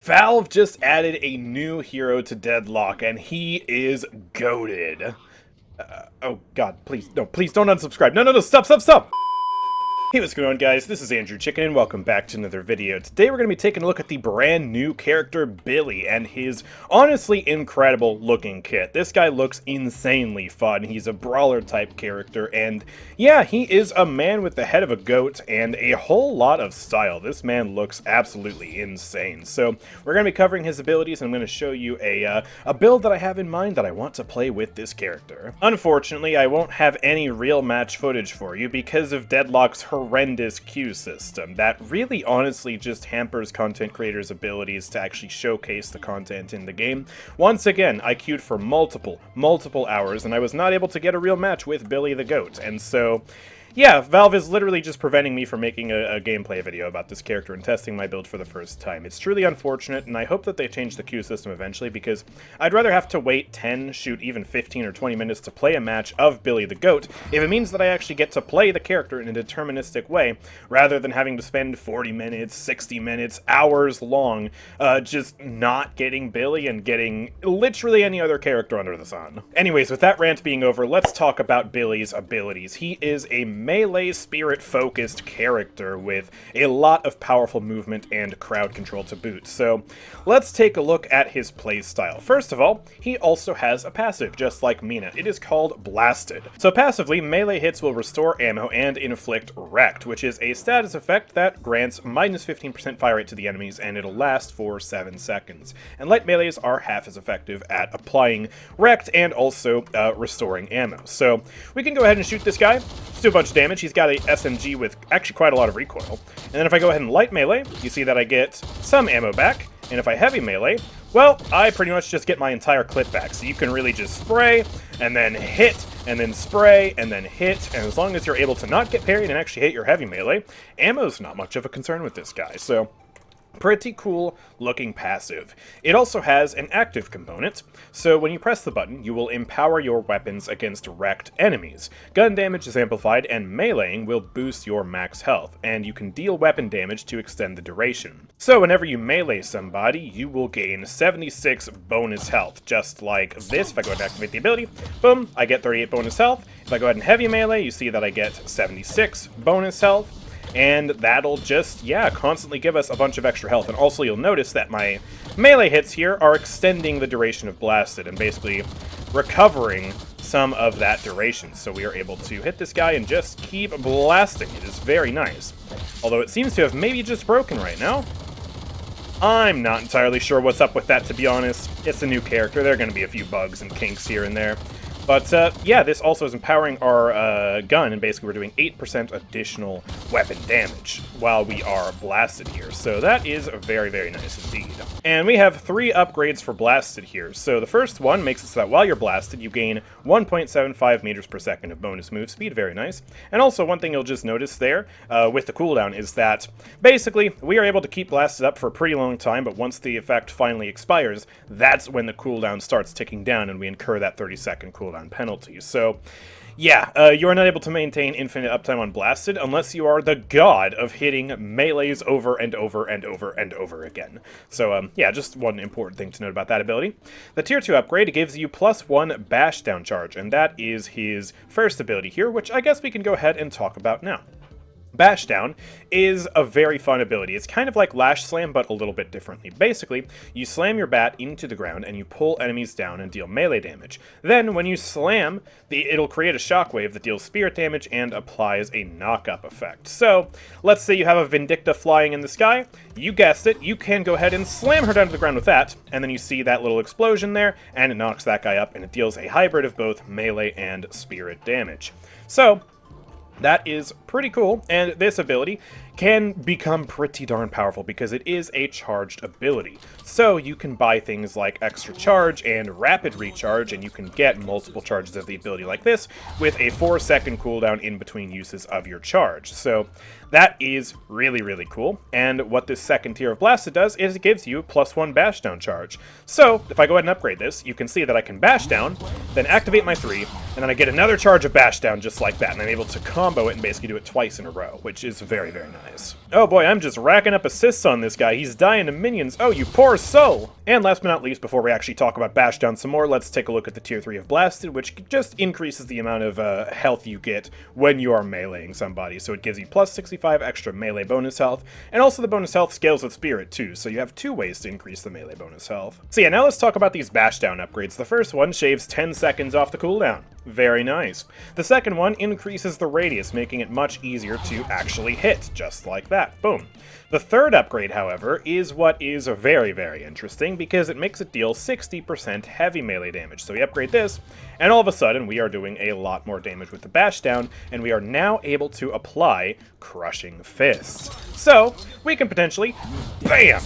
Valve just added a new hero to Deadlock, and he is goated. Oh god, please, no, please don't unsubscribe. No, stop! Hey, what's going on, guys? This is AndrewChicken, and welcome back to another video. Today we're going to be taking a look at the brand new character, Billy, and his honestly incredible looking kit. This guy looks insanely fun. He's a brawler type character, and yeah, he is a man with the head of a goat and a whole lot of style. This man looks absolutely insane. So we're going to be covering his abilities, and I'm going to show you a build that I have in mind that I want to play with this character. Unfortunately, I won't have any real match footage for you because of Deadlock's horrendous queue system that really honestly just hampers content creators' abilities to actually showcase the content in the game. Once again, I queued for multiple hours and I was not able to get a real match with Billy the Goat, and so yeah, Valve is literally just preventing me from making a gameplay video about this character and testing my build for the first time. It's truly unfortunate, and I hope that they change the queue system eventually, because I'd rather have to wait 10, shoot even 15 or 20 minutes to play a match of Billy the Goat, if it means that I actually get to play the character in a deterministic way, rather than having to spend 40 minutes, 60 minutes, hours long, just not getting Billy and getting literally any other character under the sun. Anyways, with that rant being over, let's talk about Billy's abilities. He is a melee spirit-focused character with a lot of powerful movement and crowd control to boot. So let's take a look at his playstyle. First of all, he also has a passive, just like Mina. It is called Blasted. So passively, melee hits will restore ammo and inflict wrecked, which is a status effect that grants minus 15% fire rate to the enemies, and it'll last for 7 seconds. And light melees are half as effective at applying wrecked and also restoring ammo. So we can go ahead and shoot this guy. Let's do a bunch of damage. He's got a SMG with actually quite a lot of recoil. And then if I go ahead and light melee, you see that I get some ammo back. And if I heavy melee, well, I pretty much just get my entire clip back. So you can really just spray, and then hit, and then spray, and then hit. And as long as you're able to not get parried and actually hit your heavy melee, ammo's not much of a concern with this guy. So pretty cool looking passive. It also has an active component, so when you press the button, you will empower your weapons against wrecked enemies. Gun damage is amplified, and meleeing will boost your max health, and you can deal weapon damage to extend the duration. So whenever you melee somebody, you will gain 76 bonus health, just like this. If I go ahead and activate the ability, boom, I get 38 bonus health. If I go ahead and heavy melee, you see that I get 76 bonus health. And that'll just, yeah, constantly give us a bunch of extra health. And also you'll notice that my melee hits here are extending the duration of Blasted and basically recovering some of that duration. So we are able to hit this guy and just keep blasting. It is very nice. Although it seems to have maybe just broken right now. I'm not entirely sure what's up with that, to be honest. It's a new character. There are going to be a few bugs and kinks here and there. But yeah, this also is empowering our gun, and basically we're doing 8% additional weapon damage while we are blasted here. So that is very nice indeed. And we have 3 upgrades for blasted here. So the first one makes it so that while you're blasted, you gain 1.75 meters per second of bonus move speed. Very nice. And also one thing you'll just notice there with the cooldown is that basically we are able to keep blasted up for a pretty long time, but once the effect finally expires, that's when the cooldown starts ticking down and we incur that 30-second cooldown penalty. So yeah, you are not able to maintain infinite uptime on Blasted unless you are the god of hitting melees over and over and over and over again. So yeah, just one important thing to note about that ability. The tier 2 upgrade gives you +1 bash down charge, and that is his first ability here, which I guess we can go ahead and talk about now. Bash Down is a very fun ability. It's kind of like Lash Slam, but a little bit differently. Basically, you slam your bat into the ground and you pull enemies down and deal melee damage. Then, when you slam, it'll create a shockwave that deals spirit damage and applies a knock-up effect. So, let's say you have a Vindicta flying in the sky. You guessed it, you can go ahead and slam her down to the ground with that, and then you see that little explosion there, and it knocks that guy up, and it deals a hybrid of both melee and spirit damage. So that is pretty cool, and this ability can become pretty darn powerful because it is a charged ability. So you can buy things like extra charge and rapid recharge, and you can get multiple charges of the ability like this with a 4-second cooldown in between uses of your charge. So that is really cool, and what this second tier of Blasted does is it gives you +1 bash down charge. So if I go ahead and upgrade this, you can see that I can bash down, then activate my 3, and then I get another charge of bash down just like that, and I'm able to combo it and basically do it twice in a row, which is very nice. nice. Oh boy, I'm just racking up assists on this guy. He's dying to minions. Oh, you poor soul! And last but not least, before we actually talk about Bashdown some more, let's take a look at the tier 3 of Blasted, which just increases the amount of health you get when you are meleeing somebody. So it gives you plus 65 extra melee bonus health, and also the bonus health scales with Spirit too, so you have 2 ways to increase the melee bonus health. So yeah, now let's talk about these Bashdown upgrades. The first one shaves 10 seconds off the cooldown. Very nice. The second one increases the radius, making it much easier to actually hit, just like that. Boom. The third upgrade, however, is what is very, very interesting, because it makes it deal 60% heavy melee damage. So we upgrade this, and all of a sudden we are doing a lot more damage with the Bashdown, and we are now able to apply Crushing Fist. So, we can potentially, BAM!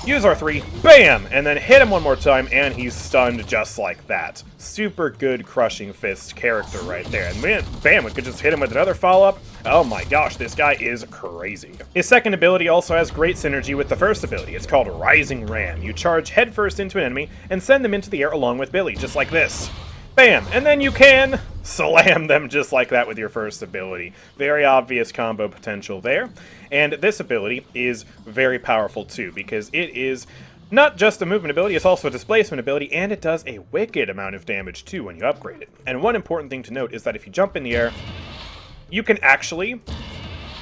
Use our 3, BAM! And then hit him one more time, and he's stunned just like that. Super good Crushing Fist character right there. And man, bam, we could just hit him with another follow-up. Oh my gosh, this guy is crazy. His second ability also has great synergy with the first ability. It's called Rising Ram. You charge headfirst into an enemy and send them into the air along with Billy, just like this. Bam! And then you can slam them just like that with your first ability. Very obvious combo potential there. And this ability is very powerful too, because it is not just a movement ability, it's also a displacement ability, and it does a wicked amount of damage too when you upgrade it. And one important thing to note is that if you jump in the air, you can actually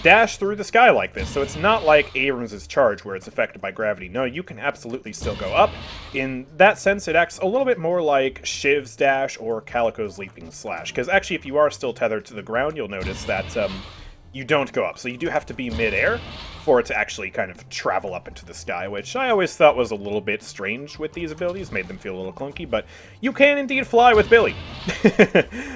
dash through the sky like this. So it's not like Abrams' charge where it's affected by gravity. No, you can absolutely still go up. In that sense, it acts a little bit more like Shiv's dash or Calico's leaping slash. Because actually, if you are still tethered to the ground, you'll notice that you don't go up. So you do have to be mid-air for it to actually kind of travel up into the sky, which I always thought was a little bit strange with these abilities, made them feel a little clunky, but you can indeed fly with Billy.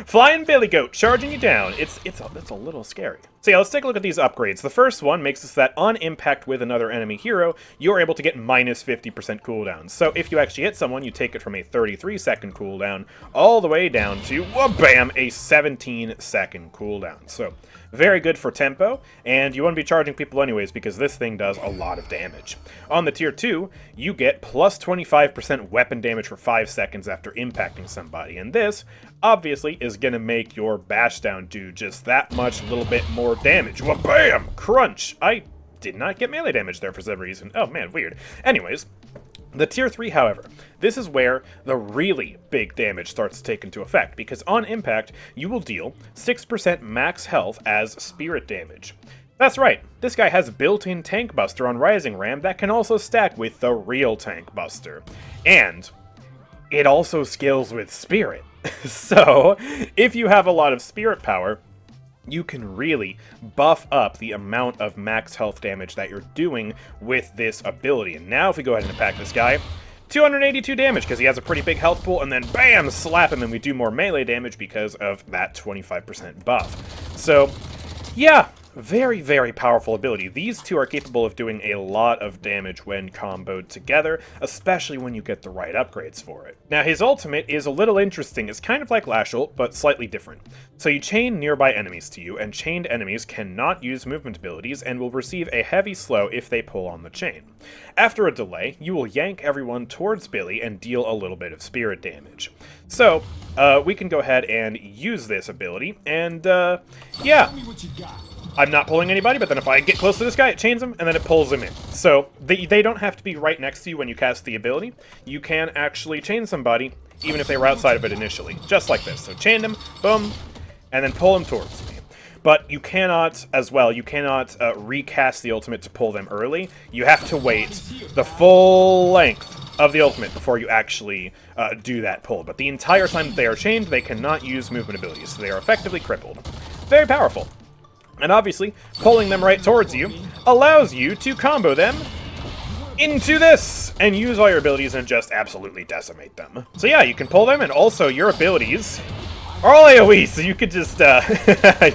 Flying Billy Goat, charging you down. It's a little scary. So yeah, let's take a look at these upgrades. The first one makes it so that on impact with another enemy hero, you're able to get minus 50% cooldown. So if you actually hit someone, you take it from a 33-second cooldown all the way down to, wha-bam, a 17-second cooldown. So very good for tempo, and you want to be charging people anyways because this thing does a lot of damage. On the tier 2, you get plus 25% weapon damage for 5 seconds after impacting somebody, and this obviously is going to make your Bashdown do just that much little bit more damage. Wha-bam! Crunch! I did not get melee damage there for some reason. Oh man, weird. Anyways, the tier 3, however, this is where the really big damage starts to take into effect, because on impact, you will deal 6% max health as spirit damage. That's right, this guy has built-in Tank Buster on Rising Ram that can also stack with the real Tank Buster. And it also scales with Spirit. So, if you have a lot of Spirit power, you can really buff up the amount of max health damage that you're doing with this ability. And now if we go ahead and attack this guy, 282 damage because he has a pretty big health pool, and then bam, slap him, and we do more melee damage because of that 25% buff. So, yeah, very, very powerful ability. These two are capable of doing a lot of damage when comboed together, especially when you get the right upgrades for it. Now, his ultimate is a little interesting. It's kind of like Lash Ult, but slightly different. So you chain nearby enemies to you, and chained enemies cannot use movement abilities and will receive a heavy slow if they pull on the chain. After a delay, you will yank everyone towards Billy and deal a little bit of spirit damage. So, we can go ahead and use this ability, and, yeah. I'm not pulling anybody, but then if I get close to this guy, it chains him, and then it pulls him in. So, they don't have to be right next to you when you cast the ability. You can actually chain somebody, even if they were outside of it initially. Just like this. So, chain him, boom, and then pull him towards me. But you cannot, as well, you cannot recast the ultimate to pull them early. You have to wait the full length of the ultimate before you actually do that pull. But the entire time that they are chained, they cannot use movement abilities, so they are effectively crippled. Very powerful. And obviously, pulling them right towards you allows you to combo them into this and use all your abilities and just absolutely decimate them. So yeah, you can pull them, and also your abilities are all AoE, so you could just,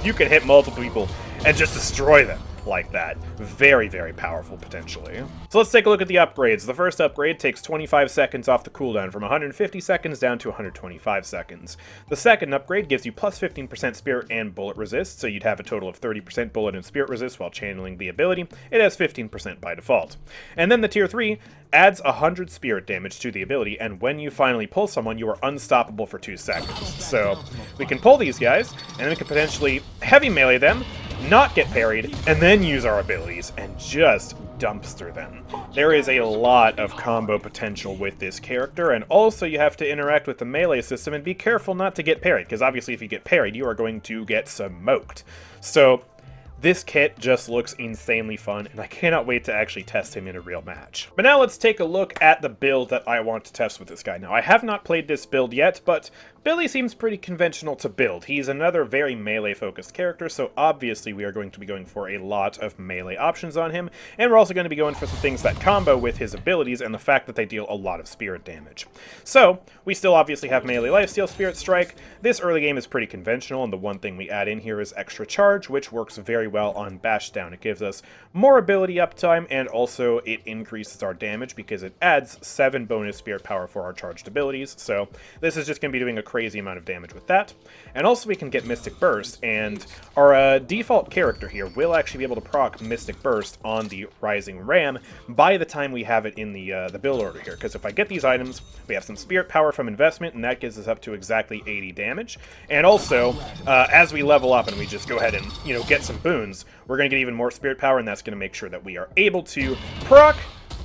you could hit multiple people and just destroy them like that. Very, very powerful, potentially. So let's take a look at the upgrades. The first upgrade takes 25 seconds off the cooldown, from 150 seconds down to 125 seconds. The second upgrade gives you plus 15% spirit and bullet resist, so you'd have a total of 30% bullet and spirit resist while channeling the ability. It has 15% by default. And then the tier 3 adds 100 spirit damage to the ability, and when you finally pull someone, you are unstoppable for 2 seconds. So we can pull these guys, and then we can potentially heavy melee them, not get parried, and then use our abilities and just dumpster them. There is a lot of combo potential with this character, and also you have to interact with the melee system and be careful not to get parried, because obviously if you get parried, you are going to get smoked. So this kit just looks insanely fun, and I cannot wait to actually test him in a real match. But now let's take a look at the build that I want to test with this guy. Now, I have not played this build yet, but Billy seems pretty conventional to build. He's another very melee-focused character, so obviously we are going to be going for a lot of melee options on him, and we're also going to be going for some things that combo with his abilities and the fact that they deal a lot of spirit damage. So, we still obviously have melee lifesteal, Spirit Strike. This early game is pretty conventional, and the one thing we add in here is Extra Charge, which works very well on Bash Down. It gives us more ability uptime, and also it increases our damage because it adds 7 bonus spirit power for our charged abilities, so this is just going to be doing a crazy amount of damage with that. And also we can get Mystic Burst, and our default character here will actually be able to proc Mystic Burst on the Rising Ram by the time we have it in the build order here, because if I get these items, we have some spirit power from investment, and that gives us up to exactly 80 damage. And also, as we level up and we just go ahead and, get some boons, we're going to get even more spirit power, and that's going to make sure that we are able to proc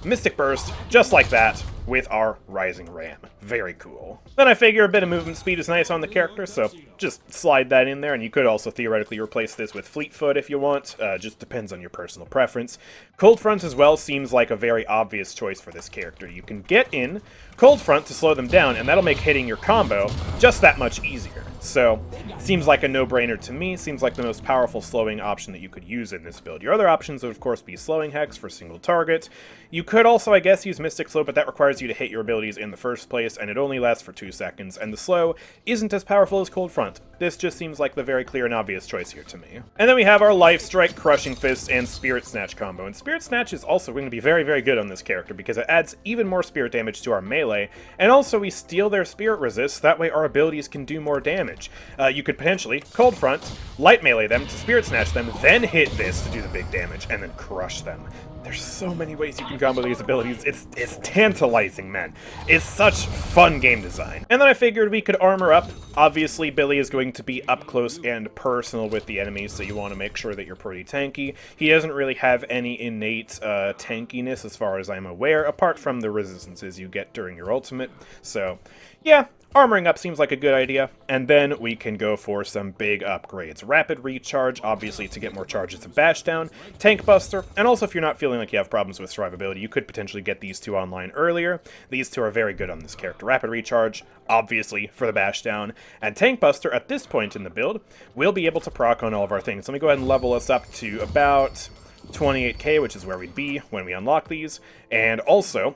Mystic Burst just like that with our Rising Ram. Very cool. Then I figure a bit of movement speed is nice on the character, so just slide that in there, and you could also theoretically replace this with Fleet Foot if you want. Just depends on your personal preference. Cold Front as well seems like a very obvious choice for this character. You can get in Cold Front to slow them down, and that'll make hitting your combo just that much easier. So, seems like a no-brainer to me. Seems like the most powerful slowing option that you could use in this build. Your other options would, of course, be Slowing Hex for single target. You could also, I guess, use Mystic Slow, but that requires you to hit your abilities in the first place, and it only lasts for 2 seconds, and the slow isn't as powerful as Cold Front. This just seems like the very clear and obvious choice here to me. And then we have our Life Strike, Crushing Fist, and Spirit Snatch combo. And Spirit Snatch is also going to be very, very good on this character because it adds even more spirit damage to our melee, and also we steal their spirit resist, that way our abilities can do more damage. You could potentially Cold Front, light melee them to Spirit Snatch them, then hit this to do the big damage, and then crush them. There's so many ways you can combo these abilities. It's tantalizing, man. It's such fun game design. And then I figured we could armor up. Obviously, Billy is going to be up close and personal with the enemies, so you want to make sure that you're pretty tanky. He doesn't really have any innate tankiness as far as I'm aware, apart from the resistances you get during your ultimate. So, yeah. Armoring up seems like a good idea, and then we can go for some big upgrades. Rapid Recharge, obviously to get more charges of Bash Down, Tank Buster, and also if you're not feeling like you have problems with survivability, you could potentially get these two online earlier. These two are very good on this character. Rapid Recharge, obviously, for the Bash Down, and Tank Buster, at this point in the build, will be able to proc on all of our things. Let me go ahead and level us up to about 28k, which is where we'd be when we unlock these, and also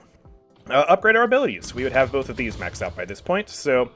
upgrade our abilities. We would have both of these maxed out by this point, so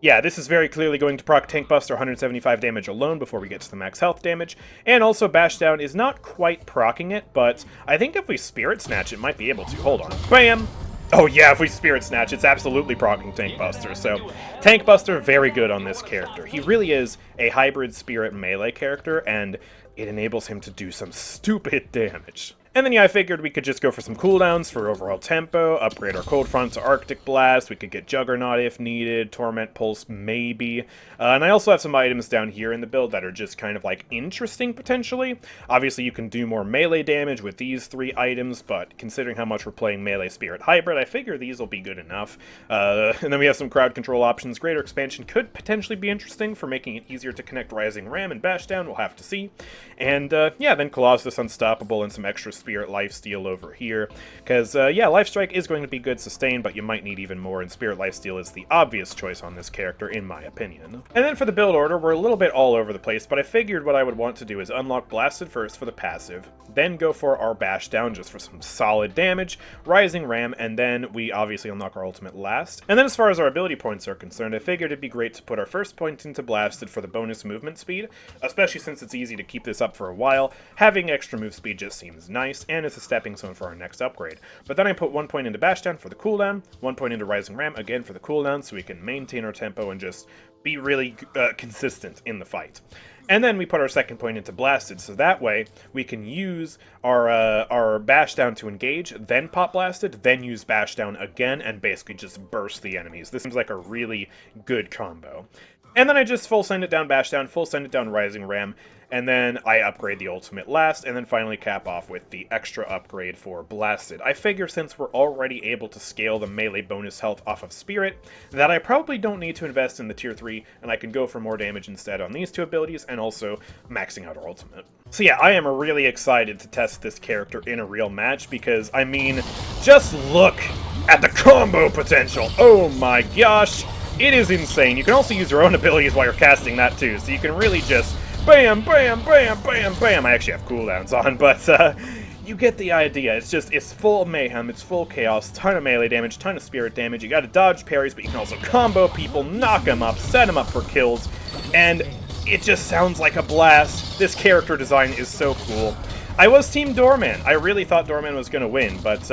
yeah, this is very clearly going to proc Tank Buster 175 damage alone before we get to the max health damage, and also Bash Down is not quite proccing it, but I think if we Spirit Snatch it might be able to. Hold on. Bam! Oh yeah, if we Spirit Snatch, it's absolutely proccing Tank Buster, so Tank Buster, very good on this character. He really is a hybrid spirit melee character, and it enables him to do some stupid damage. And then, yeah, I figured we could just go for some cooldowns for overall tempo, upgrade our Cold Front to Arctic Blast, we could get Juggernaut if needed, Torment Pulse maybe, and I also have some items down here in the build that are just kind of, like, interesting, potentially. Obviously, you can do more melee damage with these 3 items, but considering how much we're playing Melee Spirit Hybrid, I figure these will be good enough. And then we have some crowd control options. Greater Expansion could potentially be interesting for making it easier to connect Rising Ram and Bash Down, we'll have to see. And, yeah, then Colossus Unstoppable and some extra Spirit Lifesteal over here, because, yeah, Life Strike is going to be good sustain, but you might need even more, and Spirit Lifesteal is the obvious choice on this character, in my opinion. And then for the build order, we're a little bit all over the place, but I figured what I would want to do is unlock Blasted first for the passive, then go for our Bash Down just for some solid damage, Rising Ram, and then we obviously unlock our ultimate last. And then as far as our ability points are concerned, I figured it'd be great to put our first point into Blasted for the bonus movement speed, especially since it's easy to keep this up for a while. Having extra move speed just seems nice, and it's a stepping stone for our next upgrade. But then I put 1 point into Bash Down for the cooldown, 1 point into Rising Ram again for the cooldown, so we can maintain our tempo and just be really consistent in the fight. And then we put our second point into Blasted, so that way we can use our Bash Down to engage, then pop Blasted, then use Bash Down again, and basically just burst the enemies. This seems like a really good combo. And then I just full send it down bash down, full send it down rising ram, and then I upgrade the ultimate last, and then finally cap off with the extra upgrade for blasted. I figure since we're already able to scale the melee bonus health off of spirit, that I probably don't need to invest in the tier 3, and I can go for more damage instead on these two abilities, and also maxing out our ultimate. So yeah, I am really excited to test this character in a real match, because, I mean, just look at the combo potential! Oh my gosh! It is insane. You can also use your own abilities while you're casting that too, so you can really just bam, bam, bam, bam, bam. I actually have cooldowns on, but you get the idea. It's full mayhem, it's full chaos, ton of melee damage, ton of spirit damage. You gotta dodge parries, but you can also combo people, knock them up, set them up for kills, and it just sounds like a blast. This character design is so cool. I was Team Doorman. I really thought Doorman was gonna win, but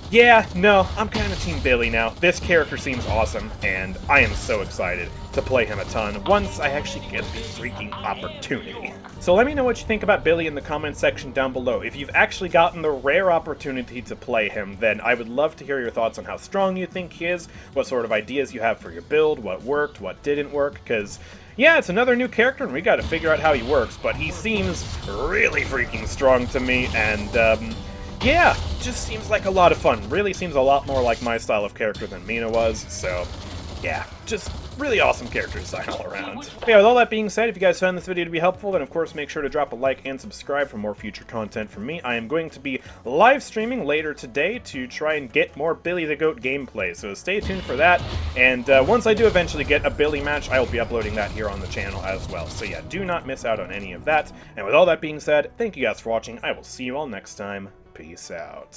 yeah, no, I'm kind of Team Billy now. This character seems awesome, and I am so excited to play him a ton once I actually get the freaking opportunity. So let me know what you think about Billy in the comments section down below. If you've actually gotten the rare opportunity to play him, then I would love to hear your thoughts on how strong you think he is, what sort of ideas you have for your build, what worked, what didn't work, because yeah, it's another new character, and we gotta figure out how he works, but he seems really freaking strong to me, and yeah, just seems like a lot of fun. Really seems a lot more like my style of character than Mina was, so yeah, just really awesome character design all around. But yeah, with all that being said, if you guys found this video to be helpful, then of course make sure to drop a like and subscribe for more future content from me. I am going to be live streaming later today to try and get more Billy the Goat gameplay, so stay tuned for that. And once I do eventually get a Billy match, I will be uploading that here on the channel as well. So yeah, do not miss out on any of that. And with all that being said, thank you guys for watching. I will see you all next time. Peace out.